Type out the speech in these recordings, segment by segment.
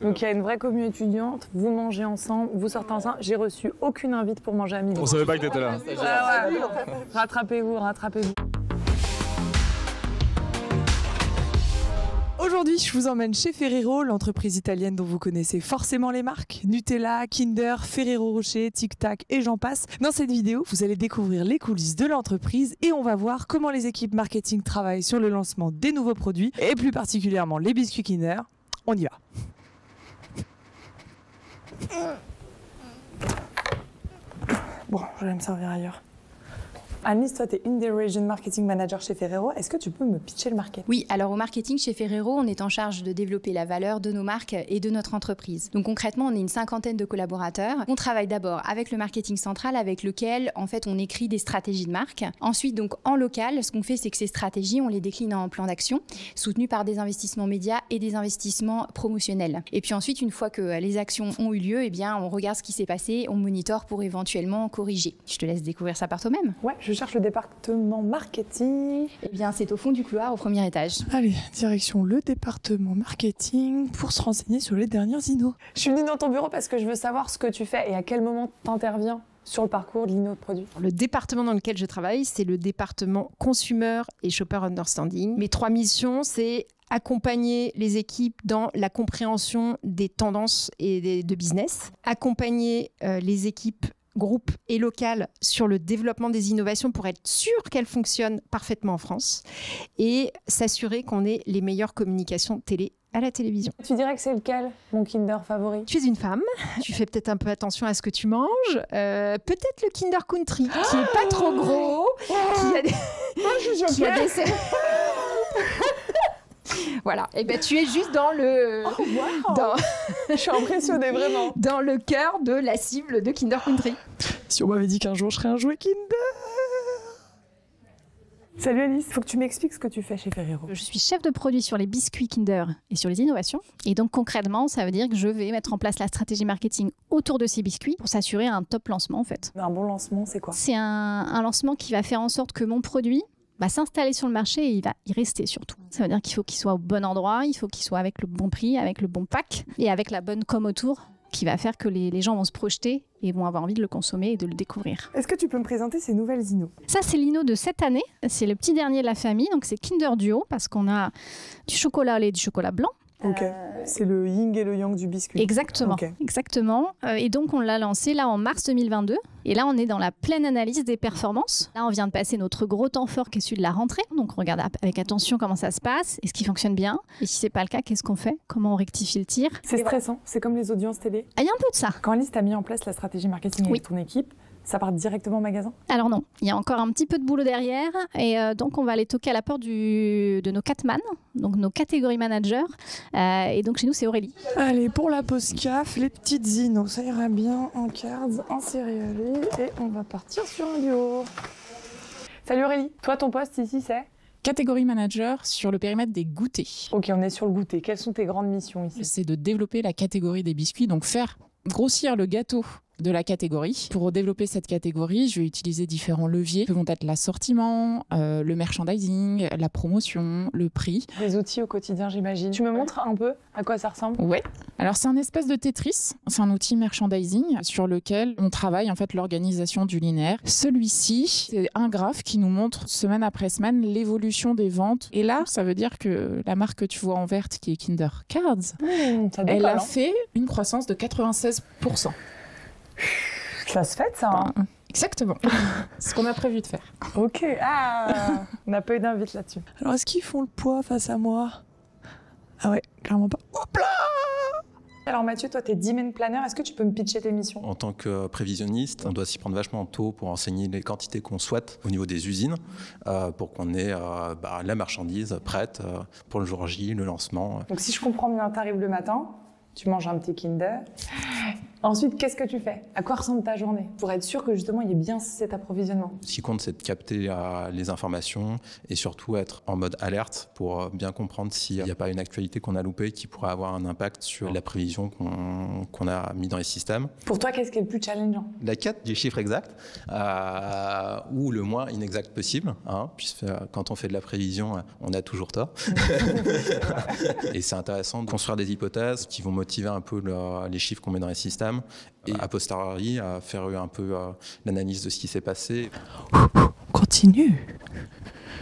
Donc il y a une vraie commune étudiante, vous mangez ensemble, vous sortez ensemble. J'ai reçu aucune invite pour manger à midi. On savait pas que t'étais là. Rattrapez-vous, rattrapez-vous. Aujourd'hui, je vous emmène chez Ferrero, l'entreprise italienne dont vous connaissez forcément les marques. Nutella, Kinder, Ferrero Rocher, Tic Tac et j'en passe. Dans cette vidéo, vous allez découvrir les coulisses de l'entreprise et on va voir comment les équipes marketing travaillent sur le lancement des nouveaux produits et plus particulièrement les biscuits Kinder. On y va. Bon, je vais me servir ailleurs. Anis, toi, tu es une des Region Marketing Managers chez Ferrero. Est-ce que tu peux me pitcher le market? Oui, alors au marketing chez Ferrero, on est en charge de développer la valeur de nos marques et de notre entreprise. Donc concrètement, on est une cinquantaine de collaborateurs. On travaille d'abord avec le marketing central avec lequel, en fait, on écrit des stratégies de marque. Ensuite, donc en local, ce qu'on fait, c'est que ces stratégies, on les décline en plan d'action, soutenus par des investissements médias et des investissements promotionnels. Et puis ensuite, une fois que les actions ont eu lieu, eh bien, on regarde ce qui s'est passé, on monitore pour éventuellement corriger. Je te laisse découvrir ça par toi-même. Ouais, je cherche le département marketing. Eh bien, c'est au fond du couloir, au premier étage. Allez, direction le département marketing pour se renseigner sur les dernières innos. Je suis venue dans ton bureau parce que je veux savoir ce que tu fais et à quel moment tu interviens sur le parcours de l'inno de produit. Le département dans lequel je travaille, c'est le département Consumer et Shopper Understanding. Mes 3 missions, c'est accompagner les équipes dans la compréhension des tendances et de business, accompagner les équipes groupe et local sur le développement des innovations pour être sûr qu'elles fonctionnent parfaitement en France et s'assurer qu'on ait les meilleures communications télé à la télévision. Tu dirais que c'est lequel, mon Kinder favori? Tu es une femme, tu fais peut-être un peu attention à ce que tu manges, peut-être le Kinder Country qui est pas trop gros, qui a des... qui a des... Voilà, et ben tu es juste dans le... Oh, wow. Je suis impressionnée, vraiment. Dans le cœur de la cible de Kinder Country. Si on m'avait dit qu'un jour je serais un jouet Kinder. Salut Alice, faut que tu m'expliques ce que tu fais chez Ferrero. Je suis chef de produit sur les biscuits Kinder et sur les innovations. Et donc concrètement, ça veut dire que je vais mettre en place la stratégie marketing autour de ces biscuits pour s'assurer un top lancement en fait. Un bon lancement, c'est quoi? C'est un lancement qui va faire en sorte que mon produit va s'installer sur le marché et il va y rester surtout. Ça veut dire qu'il faut qu'il soit au bon endroit, il faut qu'il soit avec le bon prix, avec le bon pack et avec la bonne com autour qui va faire que les gens vont se projeter et vont avoir envie de le consommer et de le découvrir. Est-ce que tu peux me présenter ces nouvelles innos? Ça, c'est l'inno de cette année. C'est le petit dernier de la famille, donc c'est Kinder Duo parce qu'on a du chocolat au lait et du chocolat blanc. Ok, c'est le yin et le yang du biscuit. Exactement, okay. Exactement. Et donc on l'a lancé là en mars 2022. Et là on est dans la pleine analyse des performances. Là on vient de passer notre gros temps fort qui est celui de la rentrée. Donc on regarde avec attention comment ça se passe, est-ce qu'il fonctionne bien. Et si c'est pas le cas, qu'est-ce qu'on fait? Comment on rectifie le tir? C'est stressant, c'est comme les audiences télé. Ah, il y a un peu de ça. Quand Alice t'a mis en place la stratégie marketing avec ton équipe, ça part directement au magasin? Alors non, il y a encore un petit peu de boulot derrière et donc on va aller toquer à la porte de nos catman, donc nos catégories managers. Et donc chez nous c'est Aurélie. Allez, pour la pause caf, les petites innos, ça ira bien en cards, en céréaliers et on va partir sur un duo. Salut Aurélie, toi ton poste ici c'est? Catégorie manager sur le périmètre des goûters. Ok, on est sur le goûter. Quelles sont tes grandes missions ici? C'est de développer la catégorie des biscuits, donc faire grossir le gâteau de la catégorie. Pour développer cette catégorie, je vais utiliser différents leviers qui vont être l'assortiment, le merchandising, la promotion, le prix. Des outils au quotidien, j'imagine. Tu me montres un peu à quoi ça ressemble? Ouais. Alors c'est un espèce de Tetris, c'est un outil merchandising sur lequel on travaille en fait l'organisation du linéaire. Celui-ci, c'est un graphe qui nous montre semaine après semaine l'évolution des ventes. Et là, ça veut dire que la marque que tu vois en verte qui est Kinder Cards, elle a fait une croissance de 96%. Ça se fait ça hein? Exactement. C'est ce qu'on a prévu de faire. Ok, on n'a pas eu d'invite là-dessus. Alors est-ce qu'ils font le poids face à moi? Ah ouais, clairement pas. Hop là! Alors Mathieu, toi t'es demand planner, est-ce que tu peux me pitcher tes missions? En tant que prévisionniste, on doit s'y prendre vachement tôt pour enseigner les quantités qu'on souhaite au niveau des usines, pour qu'on ait la marchandise prête pour le jour J, le lancement. Donc si je comprends bien, t'arrives le matin, tu manges un petit Kinder, Ensuite, qu'est-ce que tu fais? À quoi ressemble ta journée? Pour être sûr que justement, il y ait bien cet approvisionnement. Ce qui compte, c'est de capter les informations et surtout être en mode alerte pour bien comprendre s'il n'y a pas une actualité qu'on a loupée qui pourrait avoir un impact sur la prévision qu'on a mis dans les systèmes. Pour toi, qu'est-ce qui est le plus challengeant? La quête du chiffre exact ou le moins inexact possible, puisque quand on fait de la prévision, on a toujours tort. Et c'est intéressant de construire des hypothèses qui vont motiver un peu les chiffres qu'on met dans les systèmes et a posteriori faire un peu l'analyse de ce qui s'est passé. Continue.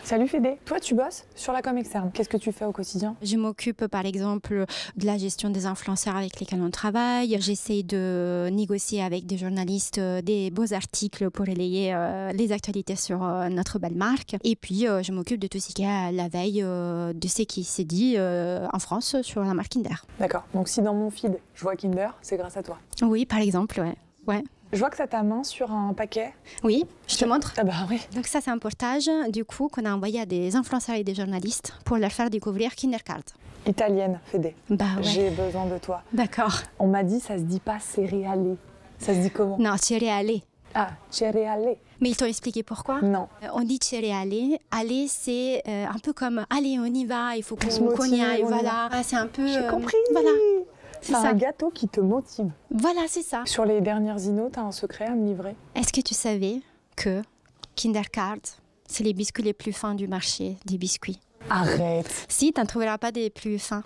Salut Fédé, toi tu bosses sur la com externe. Qu'est-ce que tu fais au quotidien? Je m'occupe par exemple de la gestion des influenceurs avec lesquels on travaille. J'essaie de négocier avec des journalistes des beaux articles pour relayer les actualités sur notre belle marque. Et puis je m'occupe de tout ce qui est la veille de ce qui s'est dit en France sur la marque Kinder. D'accord, donc si dans mon feed je vois Kinder, c'est grâce à toi? Oui, par exemple, ouais. Je vois que ça t'a main sur un paquet. Oui, je te montre. Ah bah oui. Donc ça, c'est un portage du coup qu'on a envoyé à des influenceurs et des journalistes pour leur faire découvrir Kindercard. Italienne, Fédé. Bah ouais. J'ai besoin de toi. D'accord. On m'a dit ça se dit pas céréalé. Ça se dit comment? Non, céréales. Ah, céréalé. Mais ils t'ont expliqué pourquoi? Non. On dit céréales. Aller, c'est un peu comme allez, on y va, il faut qu'on y aille. Voilà. C'est un peu. J'ai compris. Voilà. C'est un gâteau qui te motive. Voilà, c'est ça. Sur les dernières Inno, t'as un secret à me livrer? Est-ce que tu savais que Kindercard, c'est les biscuits les plus fins du marché des biscuits? Arrête. Si, t'en trouveras pas des plus fins.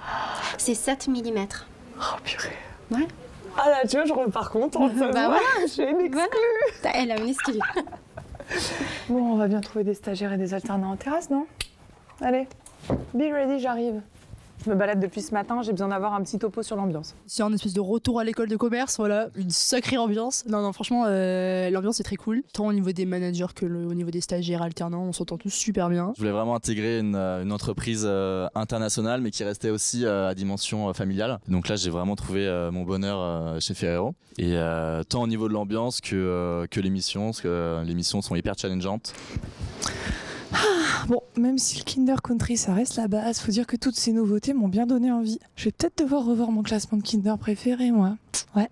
C'est 7 mm. Oh purée. Ouais. Ah là, tu vois, je repars contente. Bah voilà. J'ai une exclue. Voilà. Elle a une exclue. Bon, on va bien trouver des stagiaires et des alternants en terrasse, non? Allez, be ready, j'arrive. Je me balade depuis ce matin, j'ai besoin d'avoir un petit topo sur l'ambiance. C'est un espèce de retour à l'école de commerce, voilà, une sacrée ambiance. Non, franchement, l'ambiance est très cool. Tant au niveau des managers que au niveau des stagiaires alternants, on s'entend tous super bien. Je voulais vraiment intégrer une entreprise internationale, mais qui restait aussi à dimension familiale. Donc là, j'ai vraiment trouvé mon bonheur chez Ferrero. Et tant au niveau de l'ambiance que l'émission, parce que les missions sont hyper challengeantes. Bon, même si le Kinder Country ça reste la base, faut dire que toutes ces nouveautés m'ont bien donné envie. Je vais peut-être devoir revoir mon classement de Kinder préféré, moi. Ouais.